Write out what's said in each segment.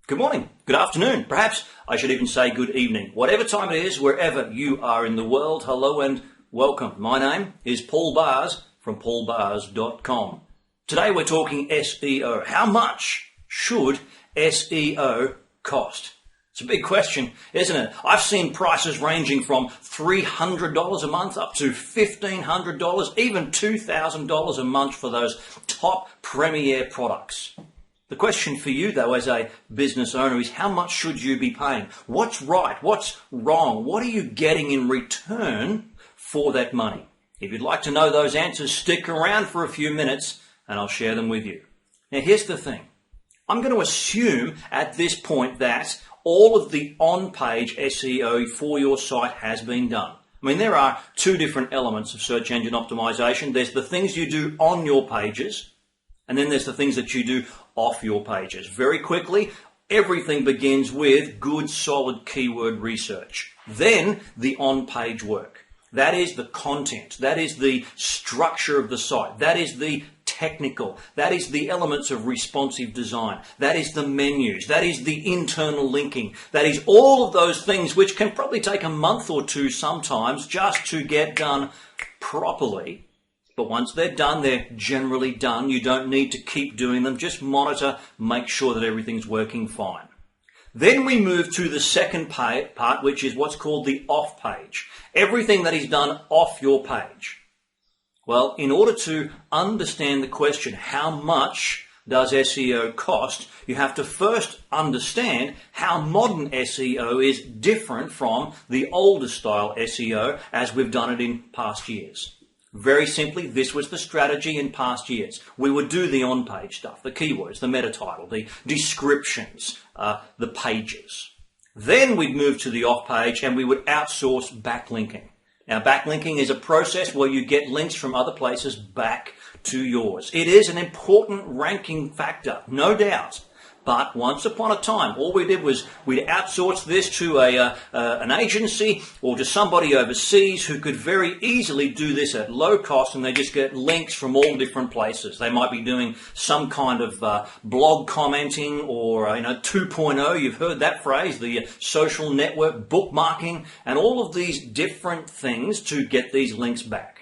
Good morning, good afternoon, perhaps I should even say good evening. Whatever time it is, wherever you are in the world, hello and welcome. My name is Paul Bars from paulbars.com. Today we're talking SEO. How much should SEO cost? It's a big question, isn't it? I've seen prices ranging from $300 a month up to $1,500, even $2,000 a month for those top premier products. The question for you, though, as a business owner is how much should you be paying? What's right? What's wrong? What are you getting in return for that money? If you'd like to know those answers, stick around for a few minutes and I'll share them with you. Now, here's the thing. I'm going to assume at this point that all of the on-page SEO for your site has been done. I mean, there are two different elements of search engine optimization. There's the things you do on your pages, and then there's the things that you do off your pages. Very quickly, everything begins with good, solid keyword research. Then the on-page work. That is the content. That is the structure of the site. That is the technical. That is the elements of responsive design. That is the menus. That is the internal linking. That is all of those things which can probably take a month or two sometimes just to get done properly. But once they're done, they're generally done. You don't need to keep doing them. Just monitor, make sure that everything's working fine. Then we move to the second part, which is what's called the off page. Everything that is done off your page. Well, in order to understand the question, how much does SEO cost, you have to first understand how modern SEO is different from the older style SEO as we've done it in past years. Very simply, this was the strategy in past years. We would do the on-page stuff, the keywords, the meta title, the descriptions, the pages. Then we'd move to the off-page and we would outsource backlinking. Now, backlinking is a process where you get links from other places back to yours. It is an important ranking factor, no doubt. But once upon a time, all we did was we'd outsource this to an agency or to somebody overseas who could very easily do this at low cost, and they just get links from all different places. They might be doing some kind of blog commenting or 2.0. You've heard that phrase, the social network bookmarking, and all of these different things to get these links back.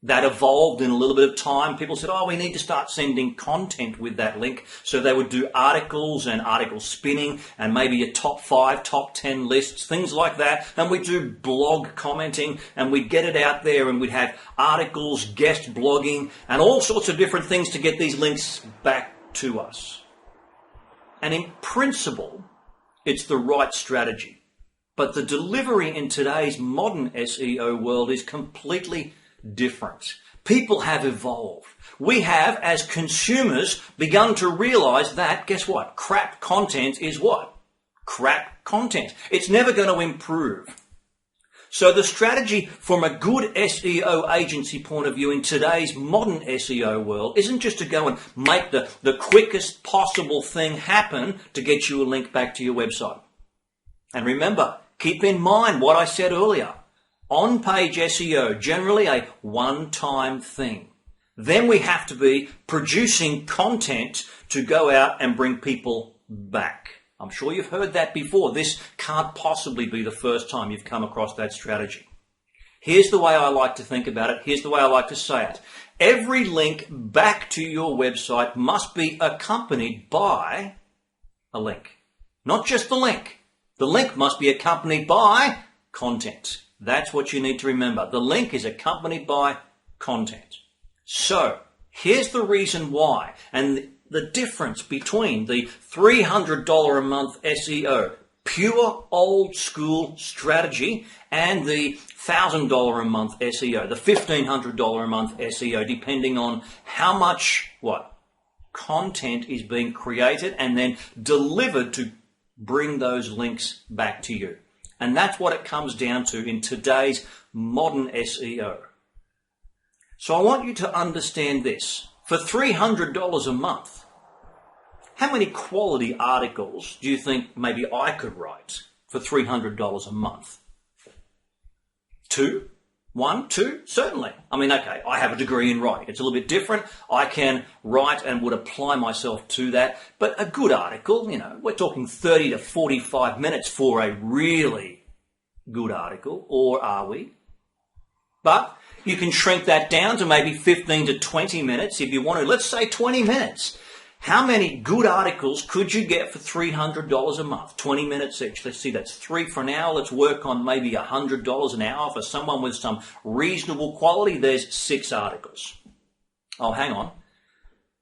That evolved in a little bit of time. People said, we need to start sending content with that link. So they would do articles and article spinning and maybe a top 5, top 10 lists, things like that. And we'd do blog commenting and we'd get it out there and we'd have articles, guest blogging and all sorts of different things to get these links back to us. And in principle, it's the right strategy. But the delivery in today's modern SEO world is completely different. People have evolved. We have, as consumers, begun to realize that, guess what? Crap content is what? Crap content. It's never going to improve. So the strategy from a good SEO agency point of view in today's modern SEO world isn't just to go and make the quickest possible thing happen to get you a link back to your website. And remember, keep in mind what I said earlier. On-page SEO, generally a one-time thing. Then we have to be producing content to go out and bring people back. I'm sure you've heard that before. This can't possibly be the first time you've come across that strategy. Here's the way I like to think about it. Here's the way I like to say it. Every link back to your website must be accompanied by a link. Not just the link. The link must be accompanied by content. That's what you need to remember. The link is accompanied by content. So, here's the reason why, and the difference between the $300 a month SEO, pure old school strategy, and the $1,000 a month SEO, the $1,500 a month SEO, depending on how much, content is being created and then delivered to bring those links back to you. And that's what it comes down to in today's modern SEO. So I want you to understand this. For $300 a month, how many quality articles do you think maybe I could write for $300 a month? 2? 1, 2, certainly. I mean, okay, I have a degree in writing. It's a little bit different. I can write and would apply myself to that. But a good article, we're talking 30 to 45 minutes for a really good article, or are we? But you can shrink that down to maybe 15 to 20 minutes if you want to. Let's say 20 minutes. How many good articles could you get for $300 a month? 20 minutes each. Let's see, that's 3 for an hour. Let's work on maybe $100 an hour for someone with some reasonable quality. There's 6 articles. Oh, hang on.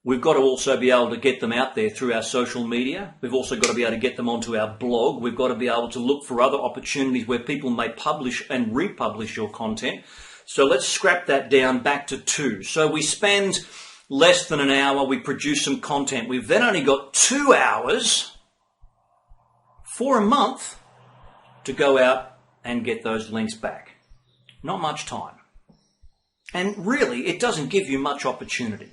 We've got to also be able to get them out there through our social media. We've also got to be able to get them onto our blog. We've got to be able to look for other opportunities where people may publish and republish your content. So let's scrap that down back to 2. So we spend less than an hour, we produce some content. We've then only got 2 hours for a month to go out and get those links back. Not much time. And really, it doesn't give you much opportunity.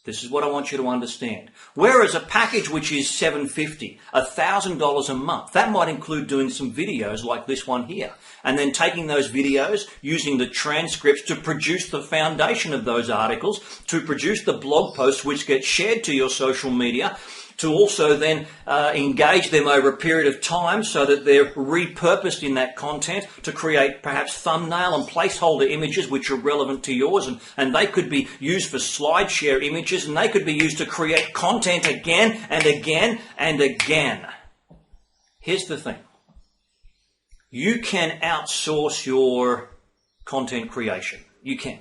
This is what I want you to understand. Whereas a package which is $750, $1,000 a month, that might include doing some videos like this one here, and then taking those videos, using the transcripts to produce the foundation of those articles, to produce the blog posts which get shared to your social media, to also then engage them over a period of time so that they're repurposed in that content, to create perhaps thumbnail and placeholder images which are relevant to yours, and they could be used for SlideShare images, and they could be used to create content again and again and again. Here's the thing. You can outsource your content creation. You can.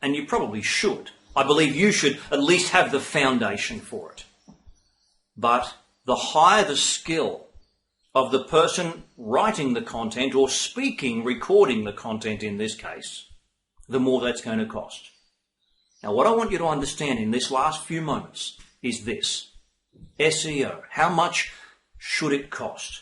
And you probably should. I believe you should at least have the foundation for it. But the higher the skill of the person writing the content or recording the content in this case, the more that's going to cost. Now, what I want you to understand in this last few moments is this. SEO. How much should it cost?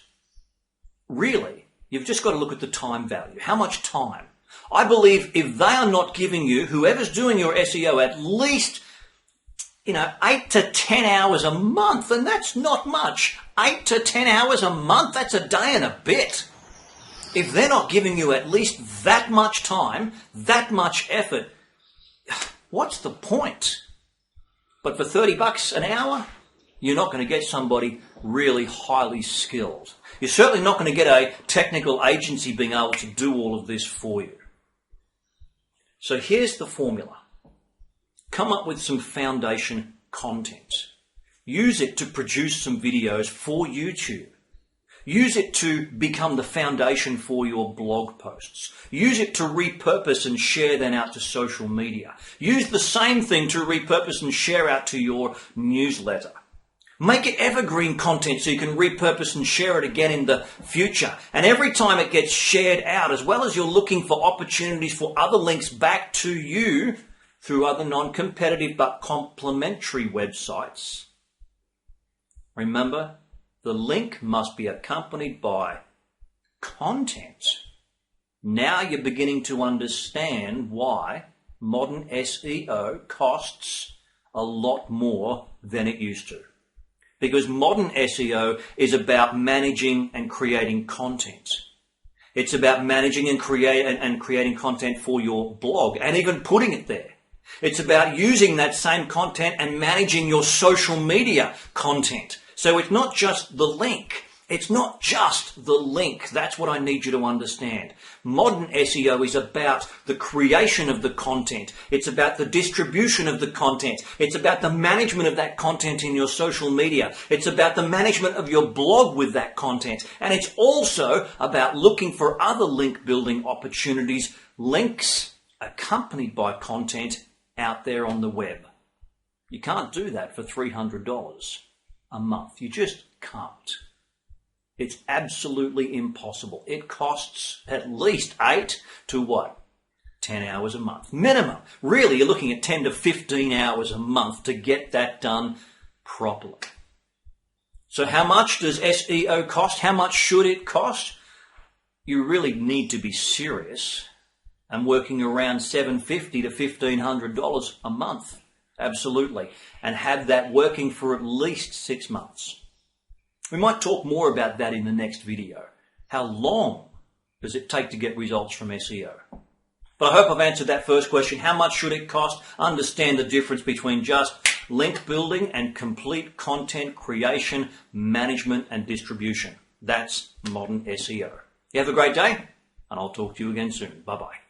Really, you've just got to look at the time value. How much time? I believe if they are not giving you, whoever's doing your SEO, at least 8 to 10 hours a month, and that's not much. 8 to 10 hours a month, that's a day and a bit. If they're not giving you at least that much time, that much effort, what's the point? But for $30 an hour, you're not going to get somebody really highly skilled. You're certainly not going to get a technical agency being able to do all of this for you. So here's the formula. Come up with some foundation content. Use it to produce some videos for YouTube. Use it to become the foundation for your blog posts. Use it to repurpose and share then out to social media. Use the same thing to repurpose and share out to your newsletter. Make it evergreen content so you can repurpose and share it again in the future. And every time it gets shared out, as well as you're looking for opportunities for other links back to you through other non-competitive but complementary websites, remember, the link must be accompanied by content. Now you're beginning to understand why modern SEO costs a lot more than it used to. Because modern SEO is about managing and creating content. It's about managing and creating content for your blog and even putting it there. It's about using that same content and managing your social media content. So it's not just the link. It's not just the link. That's what I need you to understand. Modern SEO is about the creation of the content. It's about the distribution of the content. It's about the management of that content in your social media. It's about the management of your blog with that content. And it's also about looking for other link building opportunities, links accompanied by content out there on the web. You can't do that for $300 a month. You just can't. It's absolutely impossible. It costs at least 8 to 10 hours a month. Minimum. Really, you're looking at 10 to 15 hours a month to get that done properly. So how much does SEO cost? How much should it cost? You really need to be serious and working around $750 to $1,500 a month. Absolutely. And have that working for at least 6 months. We might talk more about that in the next video. How long does it take to get results from SEO? But I hope I've answered that first question. How much should it cost? Understand the difference between just link building and complete content creation, management and distribution. That's modern SEO. You have a great day, and I'll talk to you again soon. Bye-bye.